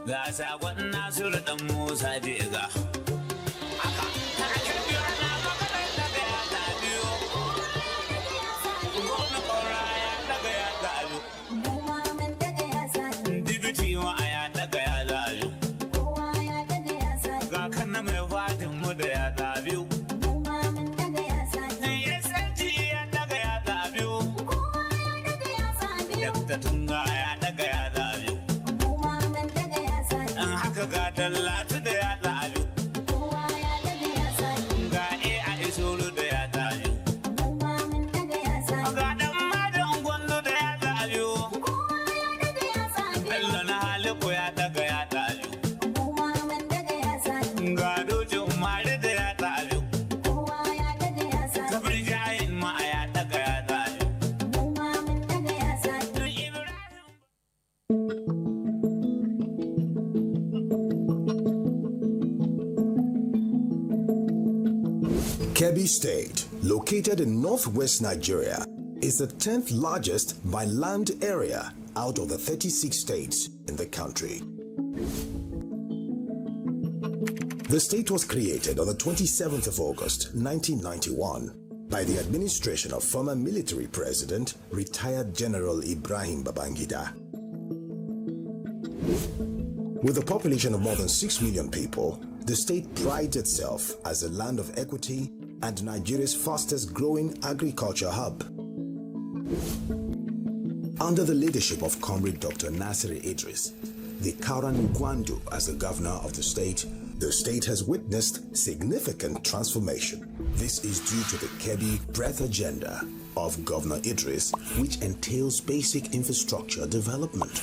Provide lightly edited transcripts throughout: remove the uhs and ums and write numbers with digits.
Ga sakon Nasir dan Musa Jega. Aka, take biyo na maganar daga ya tabiyo. Gona kora ya daga ya tabiyo. Dibiti wa ya daga ya tabiyo. Ga kanna mai fadin mu da ya tabiyo. Yasanci ya daga ya tabiyo. Dakta Tunga ya daga ya tabiyo. Ga Dallatu da ya ɗaju, ga a Isolu da ya ɗaju, ga ɗan Madan Gwandu da ya ɗaju, Bello na Haliku ya ɗaga ya ɗaju, ga Dojin Mari da ya ɗaju, Kabir Jayin ma ya ɗaga ya ɗaju. Kebbi State, located in northwest Nigeria, is the 10th largest by land area out of the 36 states in the country. The state was created on the 27th of August, 1991 by the administration of former military president, retired General Ibrahim Babangida. With a population of more than 6 million people, the state prides itself as a land of equity and Nigeria's fastest growing agriculture hub. Under the leadership of Comrade Dr. Nasir Idris, the Kauran Gwandu as the governor of the state has witnessed significant transformation. This is due to the Kebbi Breath Agenda of Governor Idris, which entails basic infrastructure development,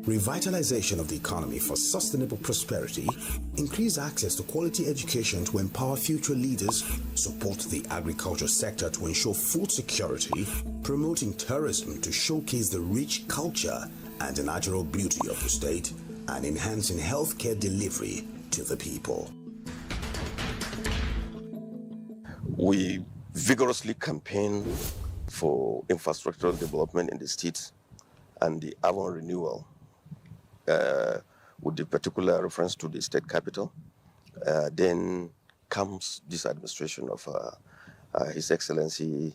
revitalization of the economy for sustainable prosperity, increase access to quality education to empower future leaders, support the agriculture sector to ensure food security, promoting tourism to showcase the rich culture and the natural beauty of the state, and enhancing healthcare delivery to the people. We vigorously campaign for infrastructural development in the state and the urban renewal. With the particular reference to the state capital, then comes this administration of His Excellency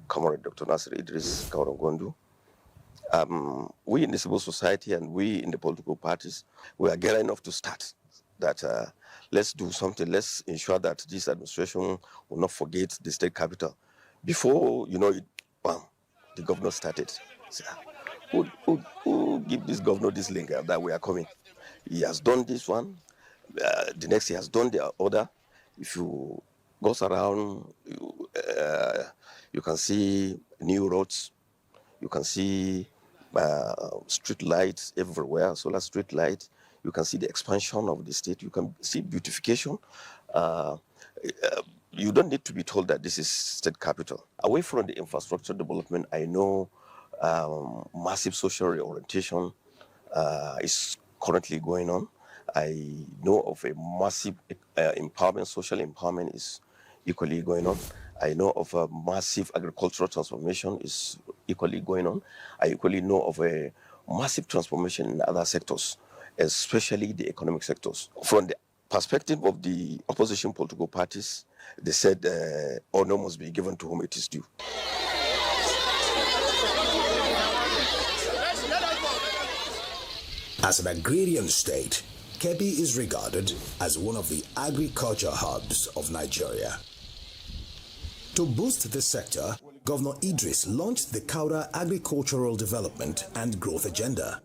Comrade Dr. Nasir Idris Kaurangondu. We in the civil society and we in the political parties, we are gearing up to start that let's do something, let's ensure that this administration will not forget the state capital. Before, you know, bam, the governor started. Who give this governor this link that we are coming? He has done this one. The next he has done the other. If you go around, you can see new roads. You can see street lights everywhere, solar street lights. You can see the expansion of the state. You can see beautification. You don't need to be told that this is state capital. Away from the infrastructure development, I know massive social reorientation is currently going on. I know of a massive empowerment, social empowerment is equally going on. I know of a massive agricultural transformation is equally going on. I equally know of a massive transformation in other sectors, especially the economic sectors. From the perspective of the opposition political parties, they said honor must be given to whom it is due. As an agrarian state, Kebbi is regarded as one of the agriculture hubs of Nigeria. To boost this sector, Governor Idris launched the Kaura Agricultural Development and Growth Agenda.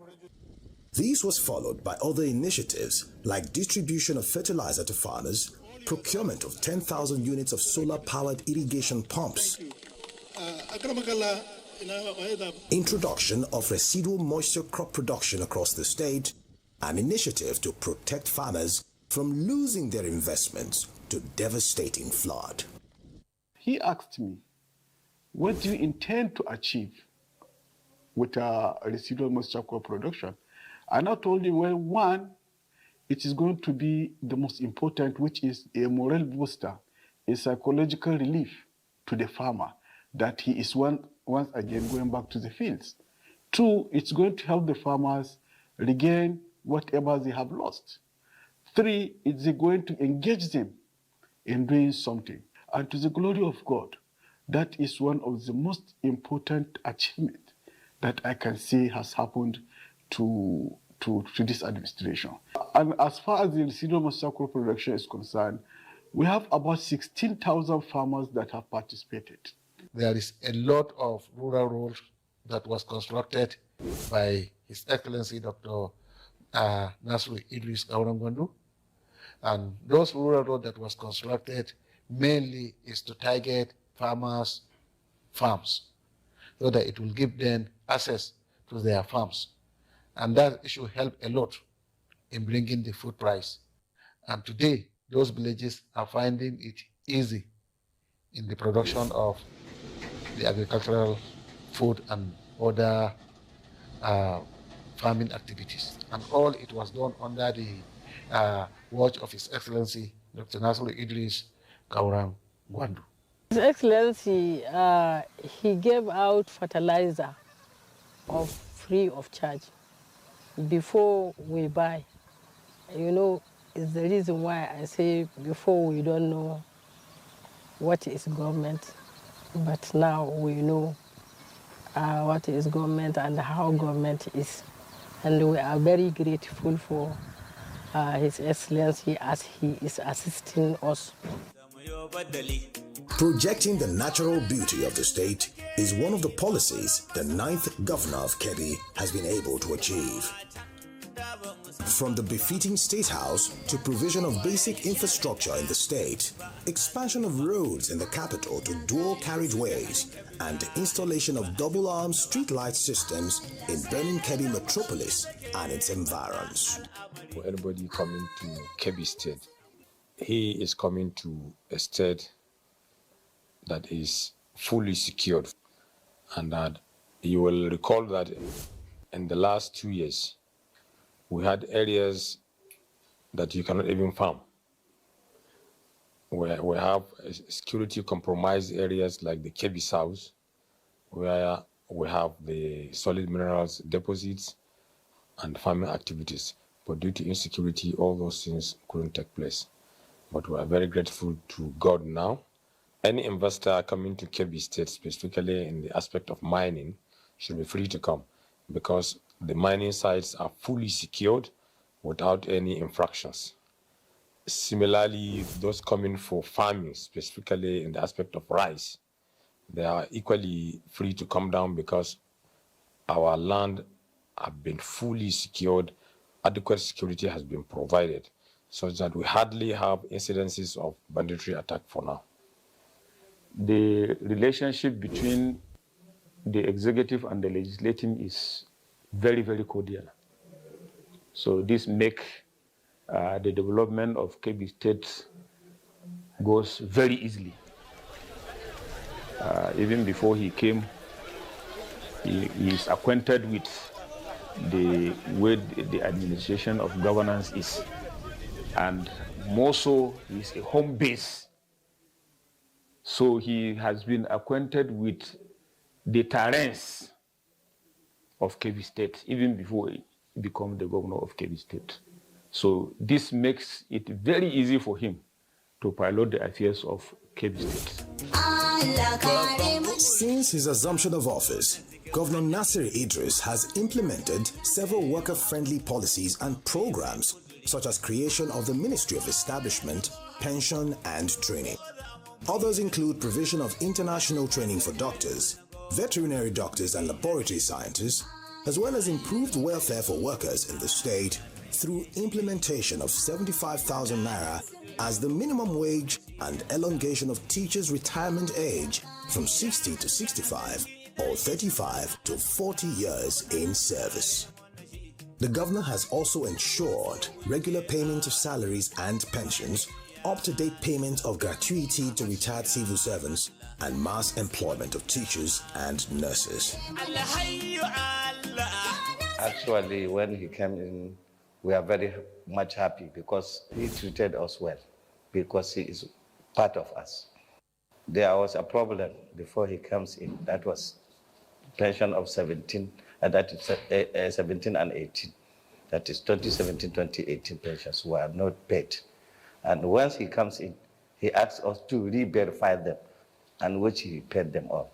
This was followed by other initiatives like distribution of fertilizer to farmers, procurement of 10,000 units of solar-powered irrigation pumps, introduction of residual moisture crop production across the state, an initiative to protect farmers from losing their investments to devastating flood. He asked me, what do you intend to achieve with residual moisture crop production? And I told him, well, one, it is going to be the most important, which is a morale booster, a psychological relief to the farmer, that he is once again going back to the fields. Two, it's going to help the farmers regain whatever they have lost. Three, it's going to engage them in doing something. And to the glory of God, that is one of the most important achievements that I can say has happened to this administration. And as far as the residual motorcycle production is concerned, we have about 16,000 farmers that have participated. There is a lot of rural roads that was constructed by His Excellency Dr. Nasir Idris Gwandu. And those rural roads that was constructed mainly is to target farmers' farms so that it will give them access to their farms. And that should help a lot in bringing the food price. And today, those villages are finding it easy in the production of the agricultural food and other farming activities. And all it was done under the watch of His Excellency Dr. Nasir Idris Gwandu. His Excellency, he gave out fertilizer free of charge before we buy. You know, it's the reason why I say before we don't know what is government, but now we know what is government and how government is. And we are very grateful for His Excellency as he is assisting us. Projecting the natural beauty of the state is one of the policies the 9th Governor of Kebbi has been able to achieve. From the befitting State House to provision of basic infrastructure in the state, expansion of roads in the capital to dual carriageways, and installation of double-arm streetlight systems in Benin Kebbi metropolis and its environs. For anybody coming to Kebbi State, he is coming to a state that is fully secured, and that you will recall that in the last 2 years, we had areas that you cannot even farm. We have security compromised areas like the Kebbi South, where we have the solid minerals deposits and farming activities. But due to insecurity, all those things couldn't take place. But we are very grateful to God now. Any investor coming to Kebbi State, specifically in the aspect of mining, should be free to come, because the mining sites are fully secured without any infractions. Similarly, those coming for farming, specifically in the aspect of rice, they are equally free to come down because our land have been fully secured, adequate security has been provided, such that we hardly have incidences of banditry attack for now. The relationship between the executive and the legislative is very, very cordial. So this makes the development of Kebbi State goes very easily. Even before he came, he is acquainted with the way the administration of governance is. And more so, he is a home base. So he has been acquainted with the terrains of Kebbi State, even before he became the governor of Kebbi State. So this makes it very easy for him to pilot the affairs of Kebbi State. Since his assumption of office, Governor Nasir Idris has implemented several worker-friendly policies and programs, such as creation of the Ministry of Establishment, Pension and Training. Others include provision of international training for doctors, veterinary doctors and laboratory scientists, as well as improved welfare for workers in the state through implementation of 75,000 naira as the minimum wage and elongation of teachers' retirement age from 60 to 65 or 35 to 40 years in service. The governor has also ensured regular payment of salaries and pensions, up-to-date payment of gratuity to retired civil servants, and mass employment of teachers and nurses. Actually, when he came in, we are very much happy because he treated us well, because he is part of us. there was a problem before he comes in. That was pension of 17 and 18. That is 2017, 2018 pensions were not paid. And once he comes in, he asks us to re-verify them, and which he paid them all.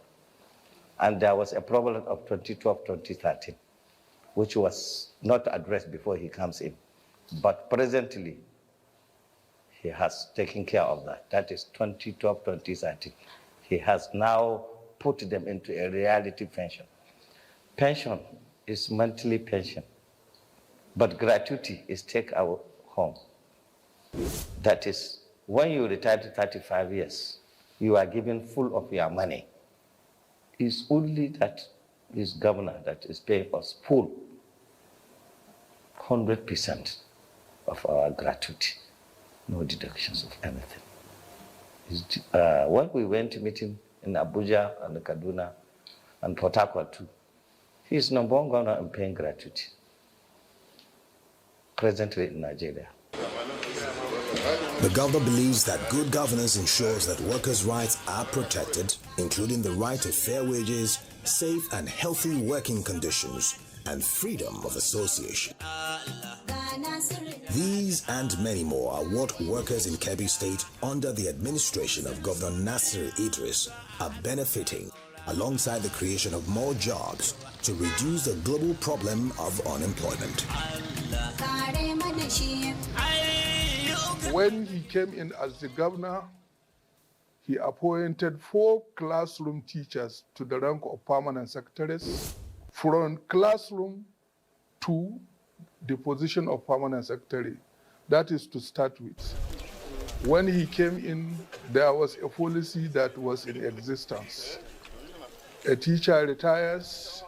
And there was a problem of 2012, 2013, which was not addressed before he comes in. But presently, he has taken care of that. That is 2012, 2013. He has now put them into a reality pension. Pension is monthly pension, but gratuity is take our home. That is, when you retire to 35 years, you are given full of your money. It's only that this governor that is paying us full 100% of our gratuity, no deductions of anything. When we went to meet him in Abuja and Kaduna and Port Harcourt too, he is number one governor in paying gratuity presently in Nigeria. The governor believes that good governance ensures that workers' rights are protected, including the right to fair wages, safe and healthy working conditions, and freedom of association. These and many more are what workers in Kebbi State under the administration of Governor Nasir Idris are benefiting, alongside the creation of more jobs to reduce the global problem of unemployment. When he came in as the governor, he appointed 4 classroom teachers to the rank of permanent secretaries, from classroom to the position of permanent secretary. That is to start with. When he came in, there was a policy that was in existence. A teacher retires,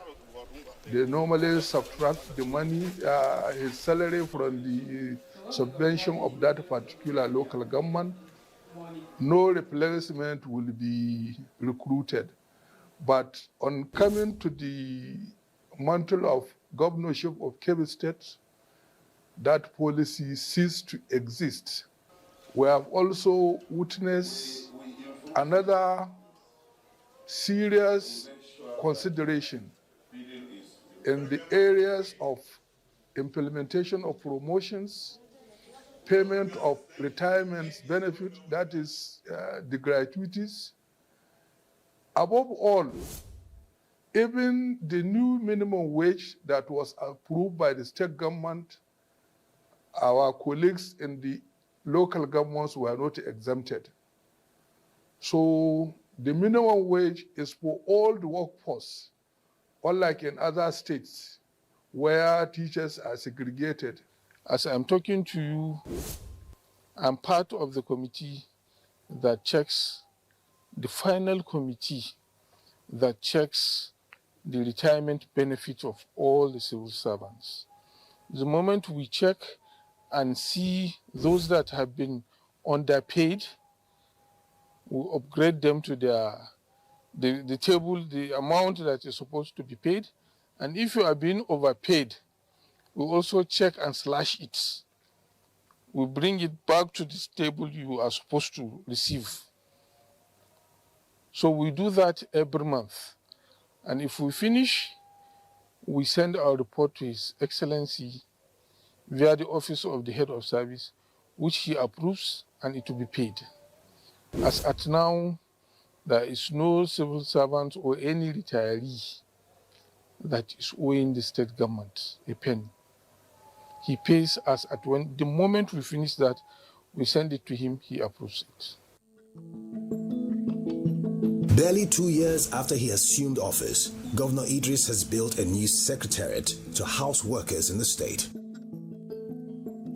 they normally subtract the money, his salary from the subvention of that particular local government. No replacement will be recruited. But on coming to the mantle of governorship of Kebbi State, that policy ceased to exist. We have also witnessed another serious consideration in the areas of implementation of promotions, payment of retirement benefit, that is the gratuities. Above all, even the new minimum wage that was approved by the state government, our colleagues in the local governments were not exempted. So the minimum wage is for all the workforce, unlike in other states where teachers are segregated. As I'm talking to you, I'm part of the committee that checks, the final committee that checks the retirement benefit of all the civil servants. The moment we check and see those that have been underpaid, we upgrade them to the table, the amount that is supposed to be paid. And if you are being overpaid, we also check and slash it. We bring it back to this table you are supposed to receive. So we do that every month. And if we finish, we send our report to His Excellency via the office of the head of service, which he approves, and it will be paid. As at now, there is no civil servant or any retiree that is owing the state government a penny. He pays us at the moment we finish that, we send it to him, he approves it. Barely 2 years after he assumed office, Governor Idris has built a new secretariat to house workers in the state.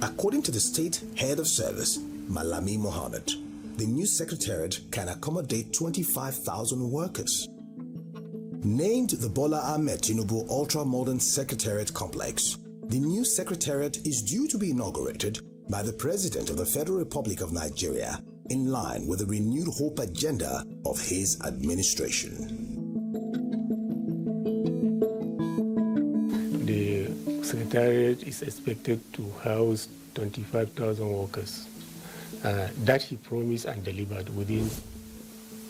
According to the state head of service, Malami Mohammed, the new secretariat can accommodate 25,000 workers. Named the Bola Ahmed Tinubu Ultra-Modern Secretariat Complex, the new secretariat is due to be inaugurated by the President of the Federal Republic of Nigeria, in line with the renewed hope agenda of his administration. The secretariat is expected to house 25,000 workers. That he promised and delivered within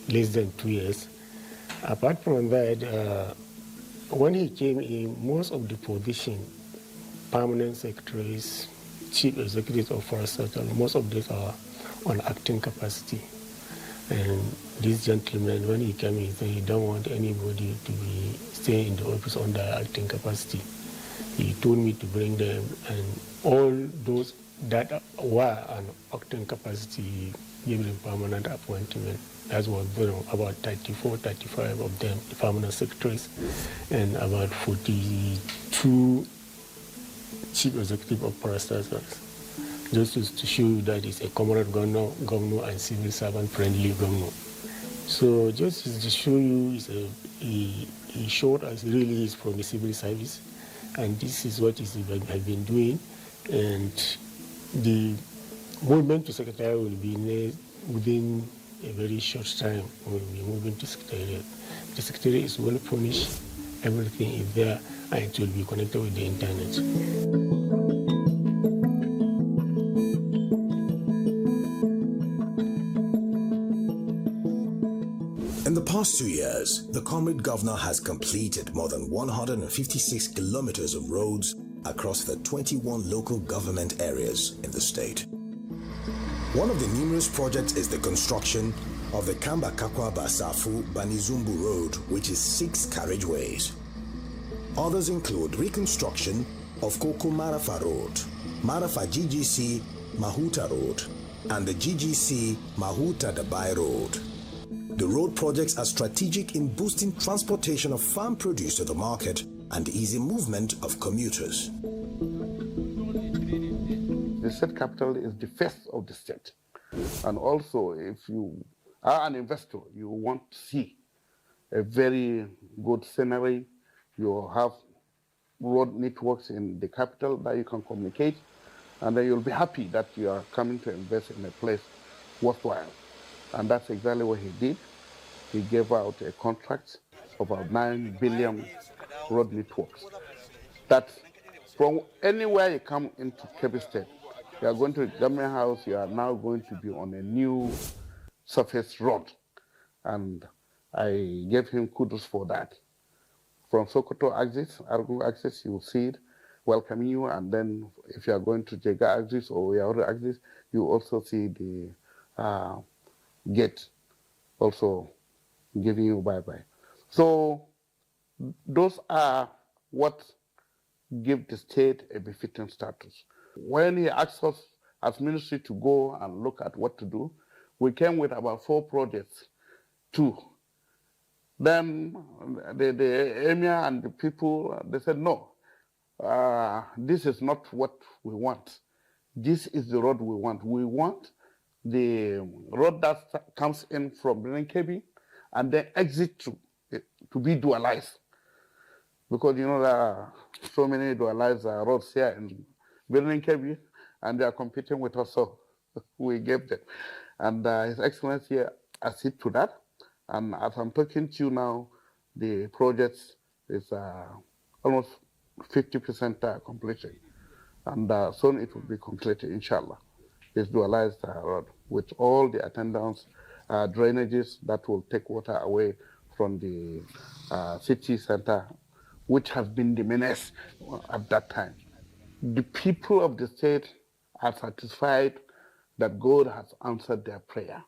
less than 2 years. Apart from that, when he came in, most of the position, permanent secretaries, chief executives of forest sector, most of these are on acting capacity. And this gentleman, when he came, he said he don't want anybody to be staying in the office under acting capacity. He told me to bring them, and all those that were on acting capacity, he gave them permanent appointment. That was about 34, 35 of them, the permanent secretaries, and about 42 chief executive of forest sectors. Just to show you that it's a comrade governor and civil servant friendly governor. So just to show you, he showed us really is from the civil service, and this is what he has been doing. And the movement to secretariat will be within a very short time. We'll be moving to secretariat. The secretariat is well furnished, everything is there, and it will be connected with the internet. In the past 2 years, the comrade governor has completed more than 156 kilometers of roads across the 21 local government areas in the state. One of the numerous projects is the construction of the Kamba-Kakwa-Basafu-Banizumbu Road, which is 6 carriageways. Others include reconstruction of Koko-Marafa Road, Marafa GGC Mahuta Road, and the GGC Mahuta-Dabai Road. The road projects are strategic in boosting transportation of farm produce to the market and easy movement of commuters. The state capital is the face of the state. And also, if you are an investor, you want to see a very good scenery, you have road networks in the capital that you can communicate, and then you'll be happy that you are coming to invest in a place worthwhile. And that's exactly what he did. He gave out a contract of about 9 billion road networks. That from anywhere you come into Kebbi State, you are going to the government house, you are now going to be on a new surface road. And I gave him kudos for that. From Sokoto axis, Argo axis, you will see it, welcoming you. And then if you are going to Jega axis or Yauri axis, you also see the gate also giving you bye-bye. So those are what give the state a befitting status. When he asked us as ministry to go and look at what to do, we came with about 4 projects, 2. Then the emir and the people, they said, no, this is not what we want. This is the road we want. We want the road that comes in from Kebbi and then exit to be dualized. Because you know there are so many dualized roads here in Kebbi, and they are competing with us, so we gave them. And His Excellency acceded to that. And as I'm talking to you now, the project is almost 50% completed. And soon it will be completed, inshallah. It's dualized road with all the attendants, drainages that will take water away from the city center, which has been the menace at that time. The people of the state are satisfied that God has answered their prayer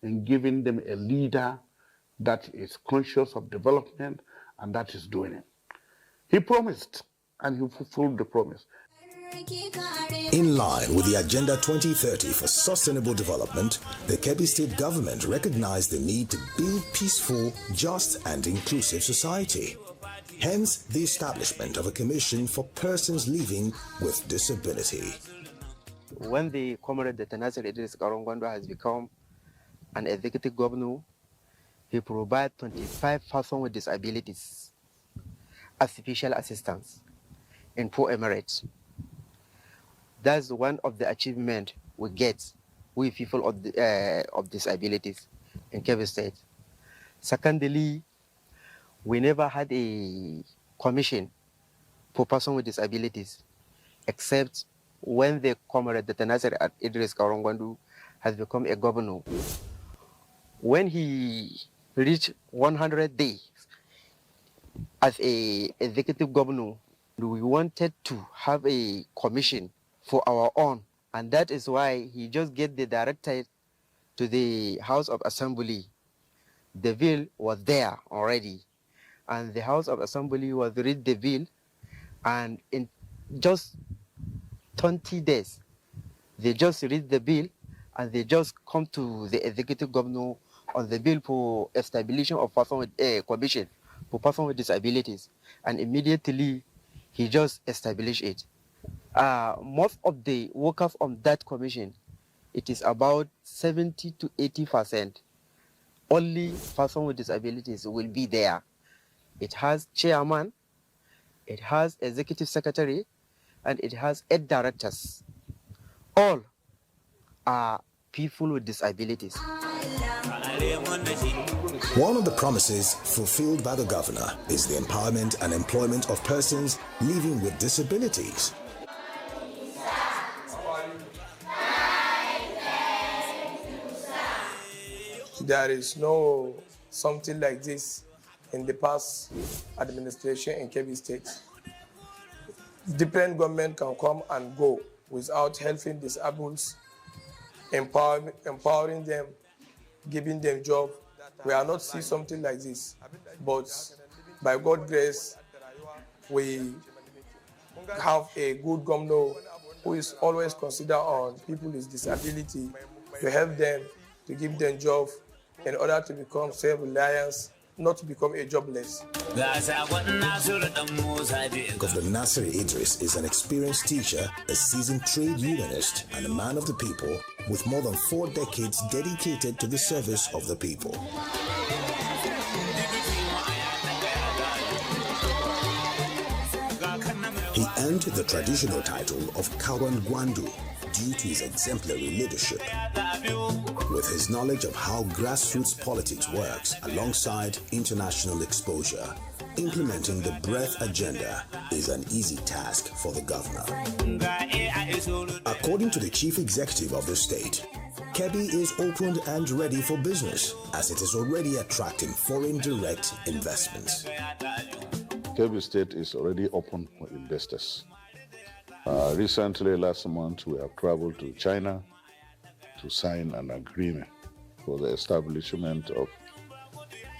and given them a leader that is conscious of development and that is doing it. He promised and he fulfilled the promise. In line with the Agenda 2030 for Sustainable Development, the Kebbi State government recognized the need to build peaceful, just and inclusive society. Hence, the establishment of a commission for persons living with disability. When the comrade Nasir Idris has become an executive governor, he provides 25 persons with disabilities as special assistance in 4 emirates. That's one of the achievements we get, we people of disabilities in Kebbi State. Secondly, we never had a commission for persons with disabilities, except when the comrade Nasir Idris has become a governor. when he reached 100 days as a executive governor, we wanted to have a commission for our own, and that is why he just gave the directive to the House of Assembly. The bill was there already, and the House of Assembly was read the bill, and in just 20 days, they just read the bill, and they just come to the executive governor on the bill for establishing of person with a commission for person with disabilities, and immediately he just established it. Most of the workers on that commission, it is about 70 to 80%. Only person with disabilities will be there. It has chairman, it has executive secretary, and it has 8 directors. All are people with disabilities. One of the promises fulfilled by the governor is the empowerment and employment of persons living with disabilities. There is no something like this in the past administration in Kebbi State. Different government can come and go without helping disabled, empowering them, giving them job. We are not see something like this, but by God's grace, we have a good governor who is always considered on people with disability to help them, to give them job in order to become self-reliant, not to become a jobless. Governor Nasir Idris is an experienced teacher, a seasoned trade unionist, and a man of the people with more than 4 decades dedicated to the service of the people. He earned the traditional title of Kawan Gwandu due to his exemplary leadership. With his knowledge of how grassroots politics works alongside international exposure, implementing the breadth agenda is an easy task for the governor. According to the chief executive of the state, Kebbi is opened and ready for business as it is already attracting foreign direct investments. Kebbi State is already open for investors. Recently, last month, we have traveled to China to sign an agreement for the establishment of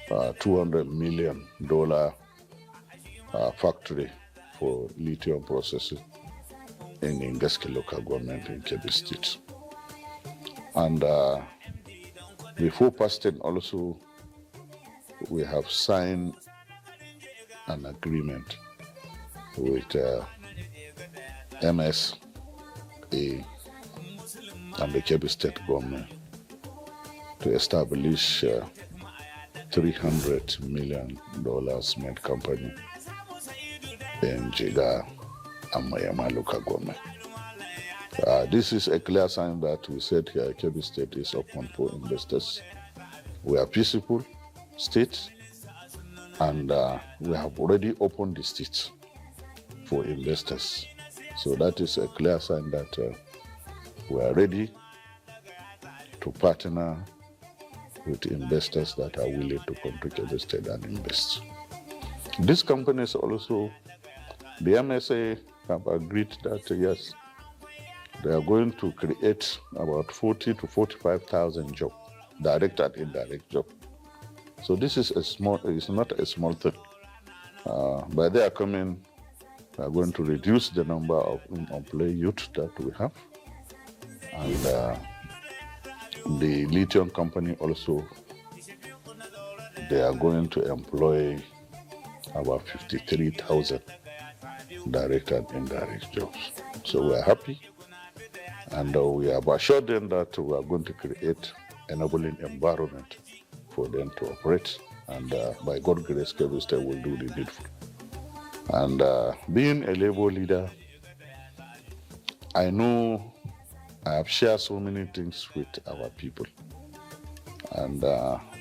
$200 million factory for lithium processing in Ingeski local government in Kebbi State. And before passing also, we have signed an agreement with MSA and the Kebbi State government to establish $300 million made company in Jiga and Mayama local government. This is a clear sign that we said here Kebbi State is open for investors. We are peaceful state, and we have already opened the state for investors. So that is a clear sign that we are ready to partner with investors that are willing to come to Kebbi State and invest. These companies also, the MSA have agreed that yes, they are going to create about 40 to 45,000 jobs, direct and indirect jobs. So this is it's not a small thing. By their coming, we are going to reduce the number of unemployed youth that we have. And the lithium company also, they are going to employ about 53,000 direct and indirect jobs. So we are happy, and we have assured them that we are going to create enabling environment for them to operate, and by God's grace, Kebbi State will do the needful. And being a labor leader, I know I have shared so many things with our people, and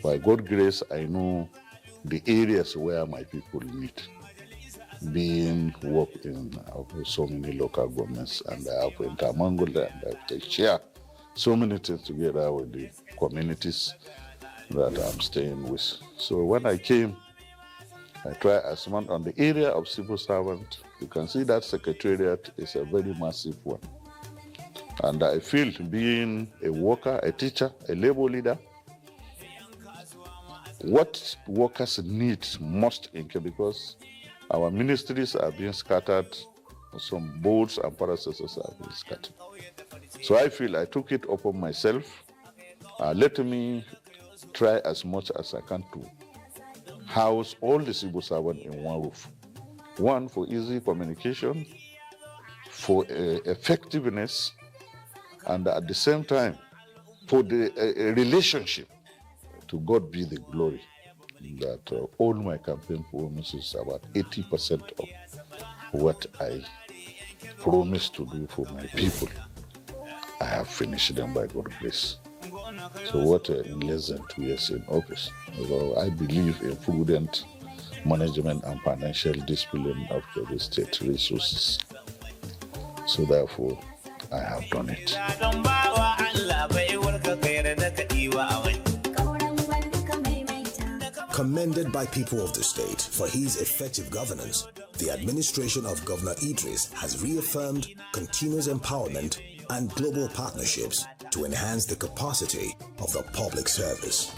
by God's grace, I know the areas where my people need. Being worked in so many local governments, and I have intermingled and I have share so many things together with the communities that I'm staying with. So when I came, I tried as one on the area of civil servant. You can see that secretariat is a very massive one. And I feel being a worker, a teacher, a labor leader, what workers need most in Kebbi, because our ministries are being scattered, some boards and predecessors are being scattered. So I feel I took it upon myself. Let me try as much as I can to house all the civil servants in one roof. One, for easy communication, for effectiveness, and at the same time, for the relationship. To God be the glory that all my campaign promises, about 80% of what I promised to do for my people, I have finished them by God's grace. So what in less than 2 years in office, although I believe in prudent management and financial discipline of the state resources. So therefore, I have done it. Commended by people of the state for his effective governance, the administration of Governor Idris has reaffirmed continuous empowerment and global partnerships to enhance the capacity of the public service.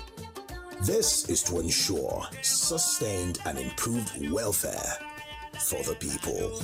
This is to ensure sustained and improved welfare for the people.